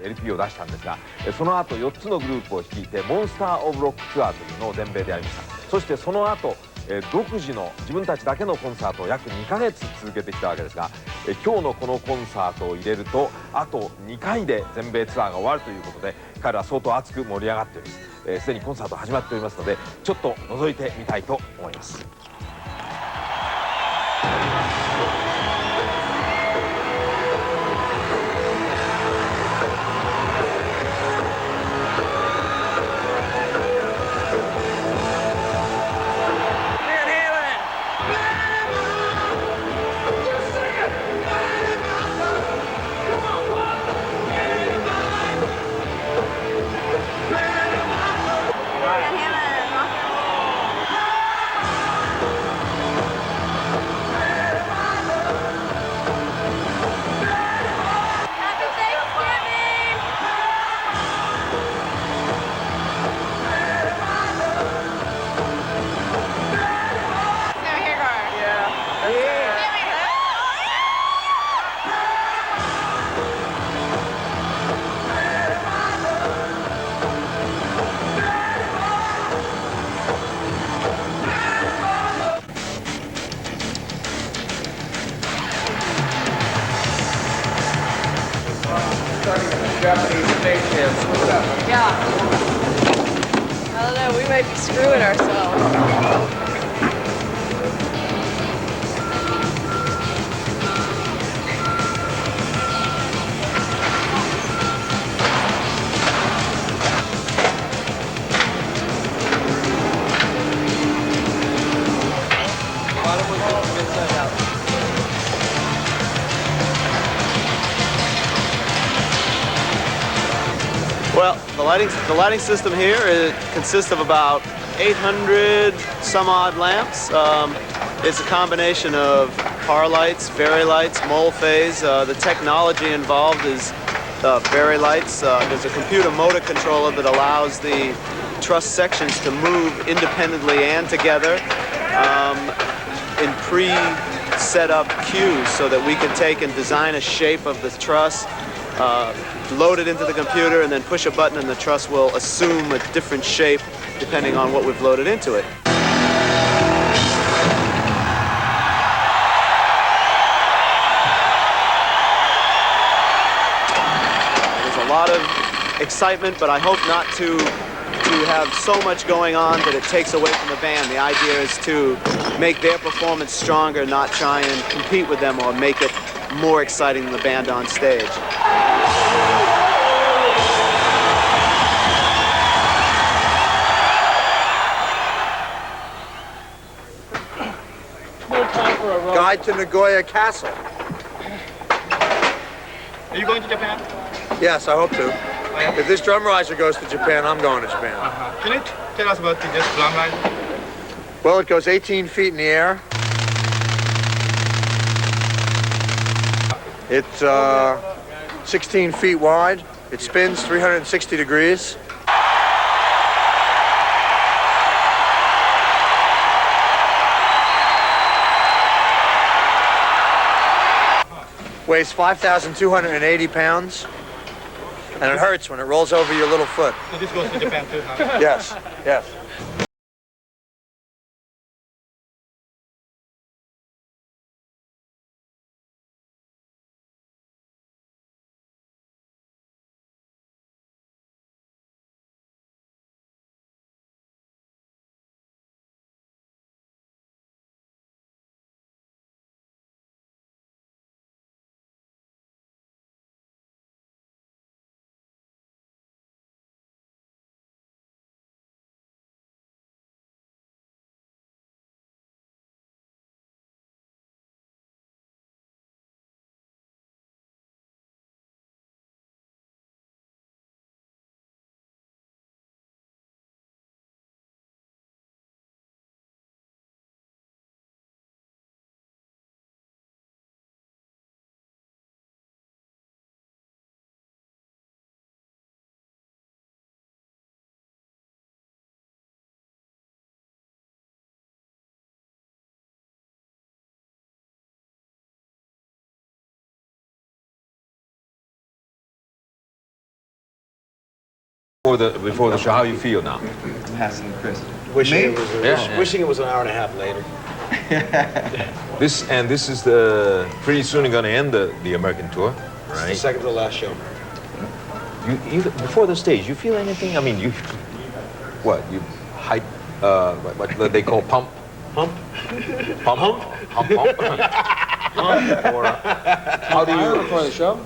いう LP を出したんですが、その後4つのグループを率いてモンスター・オブ・ロックツアーというのを全米でやりました。そしてその後独自の自分たちだけのコンサートを約2ヶ月続けてきたわけですが、今日のこのコンサートを入れるとあと2回で全米ツアーが終わるということで、彼ら相当熱く盛り上がっております。すでにコンサート始まっておりますので、ちょっと覗いてみたいと思います。Japanese stage dance. What's up? Yeah. I don't know, we might be screwing ourselves. Well, the lighting system here consists of about 800 some odd lamps. It's a combination of par lights, vari lights, mole phase. The technology involved is vari lights. There's a computer motor controller that allows the truss sections to move independently and together in pre-set up cues so that we can take and design a shape of the truss, load it into the computer, and then push a button and the truss will assume a different shape depending on what we've loaded into it. There's a lot of excitement, but I hope not to have so much going on that it takes away from the band. The idea is to make their performance stronger, not try and compete with them or make it more exciting than the band on stage. Guide to Nagoya Castle. Are you going to Japan? Yes, I hope to. Oh, yeah? If this drum riser goes to Japan, I'm going to Japan. Can you tell us about this drum riser? Well, it goes 18 feet in the air. It's 16 feet wide. It spins 360 degrees. Weighs 5,280 pounds, and it hurts when it rolls over your little foot. So this goes to Japan too, huh? Yes, yes. before the show. How you feel now? Passing the crisp. Wishing it was Yeah. wishing it was an hour and a half later. This is pretty soon going to end the American tour, It's the right? second to the last show. You before the stage, you feel anything? I mean, you hype? What they call pump? Hump. Pump? Hump? Or how do you? Before the show?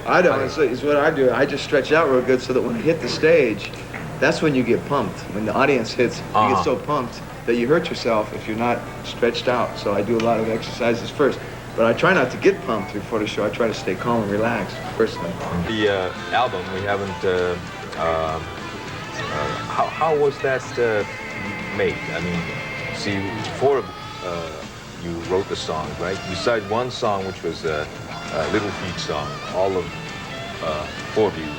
I don't. It's what I do. I just stretch out real good so that when I hit the stage, that's when you get pumped. When the audience hits, you get so pumped that you hurt yourself if you're not stretched out. So I do a lot of exercises first. But I try not to get pumped before the show. I try to stay calm and relaxed first thing. The album, we haven't. How was that made? I mean, see, before you wrote the song, right? You cited one song which was a Little Feat song. All of four of you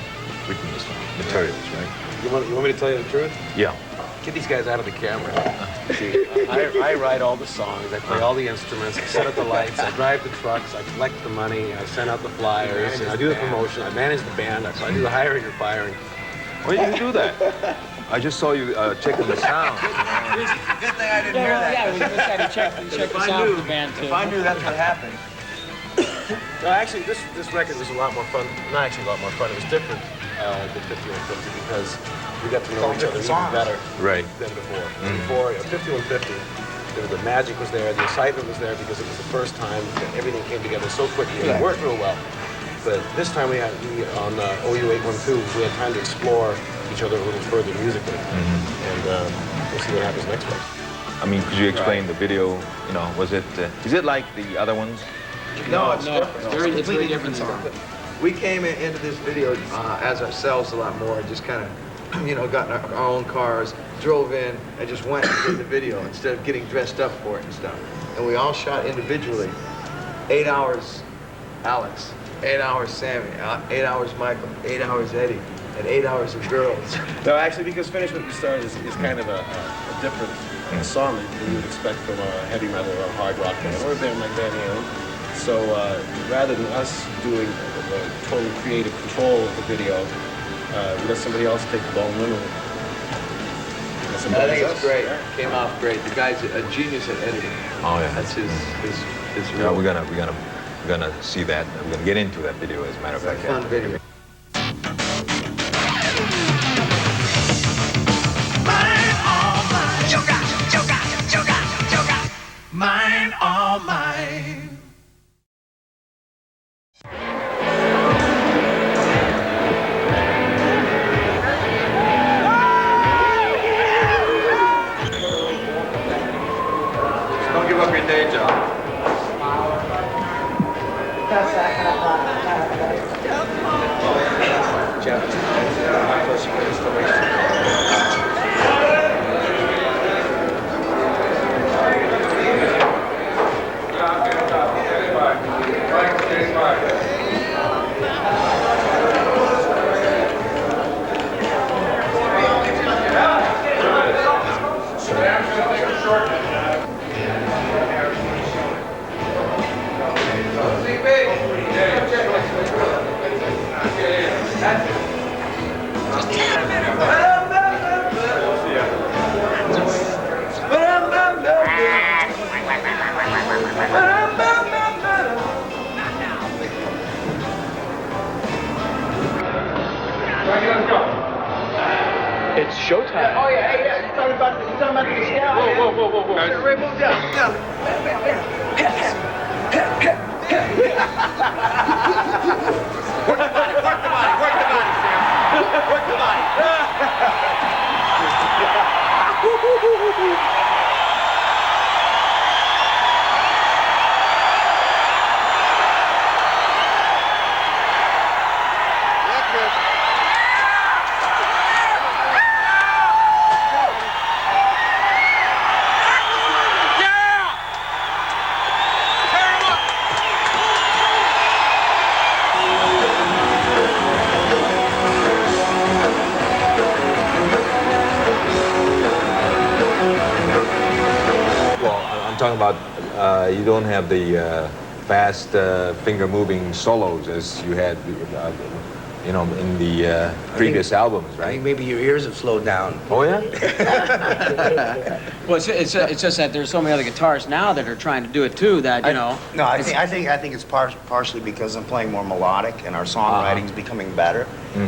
written the song, materials, right? You want me to tell you the truth? Yeah. Get these guys out of the camera. See, I write all the songs, I play all the instruments, I set up the lights, I drive the trucks, I collect the money, I send out the flyers, and I do the promotion, I manage the band, so I do the hiring and firing. Why did you do that? I just saw you checking the sound. Good thing I didn't hear that. Yeah, we just had to check the sound of the band too. If I knew that's what happened. No, actually, this record was a lot more fun. Not actually a lot more fun. It was different than 5150 because we got to know each other even better Right. than before. Before 5150, the magic was there, the excitement was there because it was the first time that everything came together so quickly. It worked real well. But this time on OU 812, we had time to explore each other a little further musically, and we'll see what happens next week. I mean, could you explain the video? You know, was it? Is it like the other ones? No, it's different. It's very different song. We came into this video as ourselves a lot more, just kind of, got in our own cars, drove in, and just went and did the video instead of getting dressed up for it and stuff. And we all shot individually. 8 hours, Alex. 8 hours, Sammy. 8 hours, Michael. 8 hours, Eddie. And 8 hours of girls. No, actually, because Finish What You Started is kind of a different song than you would expect from a heavy metal or a hard rock band or a band like Van Halen. So rather than us doing the total creative control of the video, we let somebody else take the ball and run with it. I think it's great. Came off great. The guy's a genius at editing. Oh yeah. That's his Yeah, real we're gonna see that. We're gonna get into that video, as a matter of fact. fun video. Mine, all mine. Don't give up your day job. It's showtime. Oh yeah, hey, yeah. You're talking about the scale. Whoa. Ray, move down. Work the body, Sam. Work the body. I'm talking about you don't have the fast finger-moving solos as you had you know, in the previous albums, I right? think maybe your ears have slowed down. Oh yeah. Well, it's just that there's so many other guitarists now that are trying to do it too. That you know. No, I think it's partially because I'm playing more melodic and our songwriting's becoming better.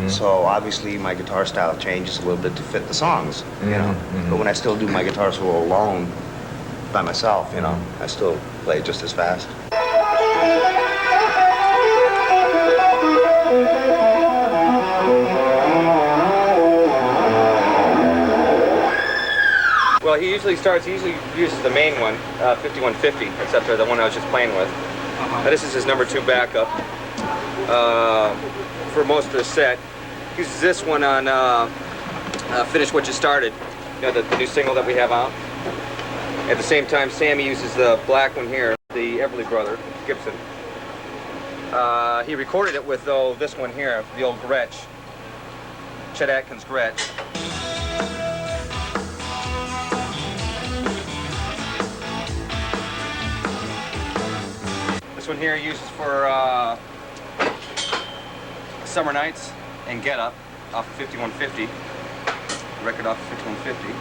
So obviously my guitar style changes a little bit to fit the songs, you know. But when I still do my guitar solo alone, by myself, you know, I still play just as fast. Well, he usually uses the main one, 5150, except for the one I was just playing with. This is his #2 backup for most of the set. He uses this one on Finish What You Started, you know, the new single that we have out. At the same time, Sammy uses the black one here, the Everly brother, Gibson. He recorded it with, though, this one here, the old Gretsch, Chet Atkins Gretsch. This one here he uses for Summer Nights and Get Up off of 5150, record off of 5150.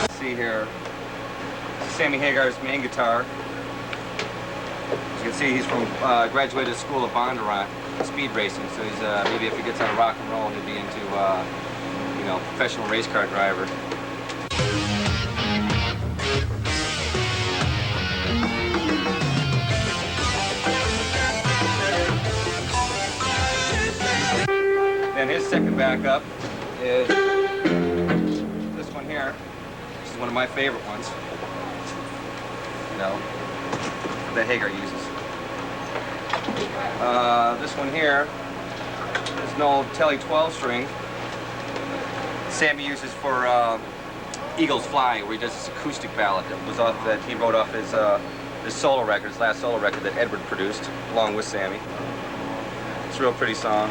Let's see here, Sammy Hagar's main guitar. As you can see, he's from graduated School of Bondurant, speed racing. So he's maybe if he gets out of rock and roll, he'll be into you know, professional race car driver. Then his second backup is this one here. This is one of my favorite ones. You know, that Hagar uses. This one here is an old Telly 12-string. Sammy uses for Eagles Fly, where he does this acoustic ballad that was off that he wrote off his solo record, his last solo record that Edward produced along with Sammy. It's a real pretty song.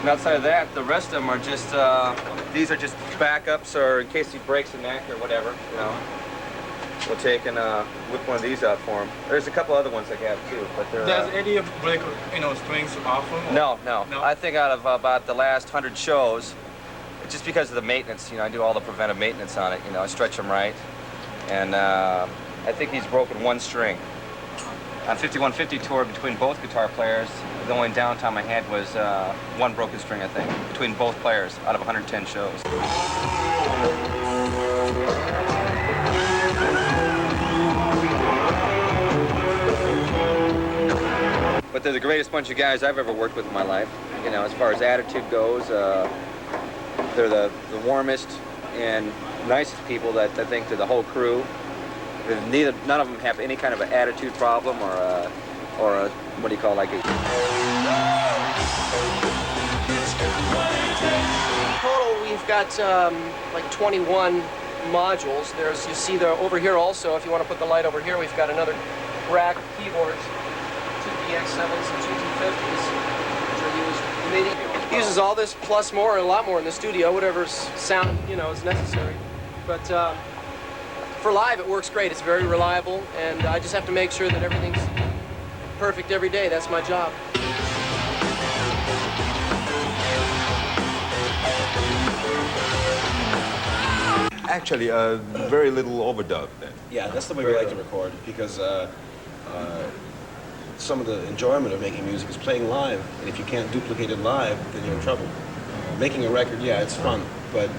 And outside of that, the rest of them are just these are just backups, or in case he breaks a neck or whatever, you know. We'll take and whip one of these out for him. There's a couple other ones I have too, but they're. Does Eddie break, you know, strings often? No. I think out of about the last 100 shows, just because of the maintenance, you know, I do all the preventive maintenance on it. You know, I stretch them right, and I think he's broken one string. On 5150 tour between both guitar players, the only downtime I had was one broken string, I think, between both players out of 110 shows. But they're the greatest bunch of guys I've ever worked with in my life. You know, as far as attitude goes, they're the warmest and nicest people that I think to the whole crew. None of them have any kind of an attitude problem or a what do you call, like a... Total, we've got like 21 modules. There's, you see there over here also, if you want to put the light over here, we've got another rack of keyboards, 2 DX7s and 2 250s, which are used MIDI. He uses all this plus more, and a lot more in the studio, whatever's sound, you know, is necessary. But for live, it works great. It's very reliable, and I just have to make sure that everything's perfect every day. That's my job. Actually, very little overdub then. Yeah, that's the way we like to record, because some of the enjoyment of making music is playing live, and if you can't duplicate it live, then you're in trouble. Making a record, yeah, it's fun, but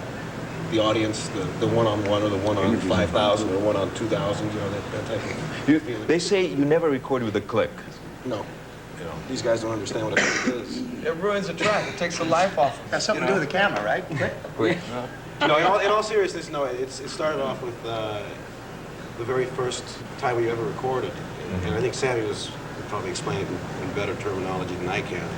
the audience, the one-on-one or the one-on 5,000 or one-on 2,000, you know, that type of feeling. They say you never record with a click. No. You know, these guys don't understand what a click is. It ruins the track. It takes the life off. Has something to do with the camera, right? No, in all seriousness, no, it started off with the very first time we ever recorded. And I think Sammy would probably explain it in better terminology than I can.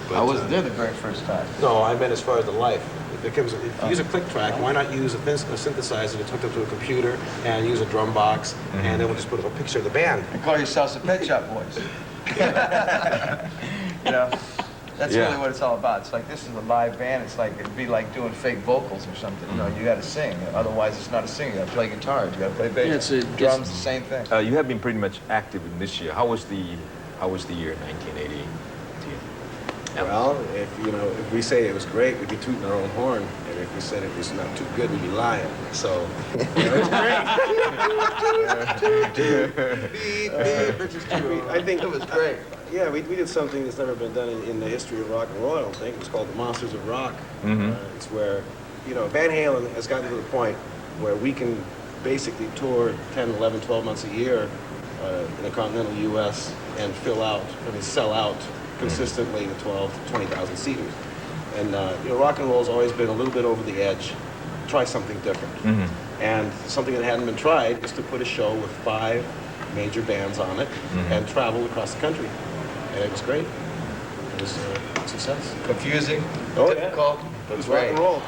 But, I wasn't there the very first time. No, I meant as far as the life. If you use a click track, why not use a synthesizer that's hooked up to a computer and use a drum box, and then we'll just put a picture of the band. And call yourselves the Pet Shop Boys. You know? That's Yeah. really what it's all about. It's like, this is a live band. It's like, it'd be like doing fake vocals or something. You know, you got to sing. Otherwise, it's not a singer. You got to play guitar. You got to play bass. Drums, the same thing. You have been pretty much active in this year. How was the year 1980? Well, if we say it was great, we'd be tooting our own horn, and if we said it was not too good, we'd be lying. So, it's great. I think it was great. Yeah, we did something that's never been done in the history of rock and roll. I don't think. It's called the Monsters of Rock. It's where, Van Halen has gotten to the point where we can basically tour 10, 11, 12 months a year in the continental U.S. and sell out consistently the 12 to 20,000 seaters. And rock and roll's always been a little bit over the edge. Try something different. And something that hadn't been tried is to put a show with 5 major bands on it and travel across the country. And it was great. It was a success. Confusing, Oh, difficult, yeah. but It was great. rock and roll.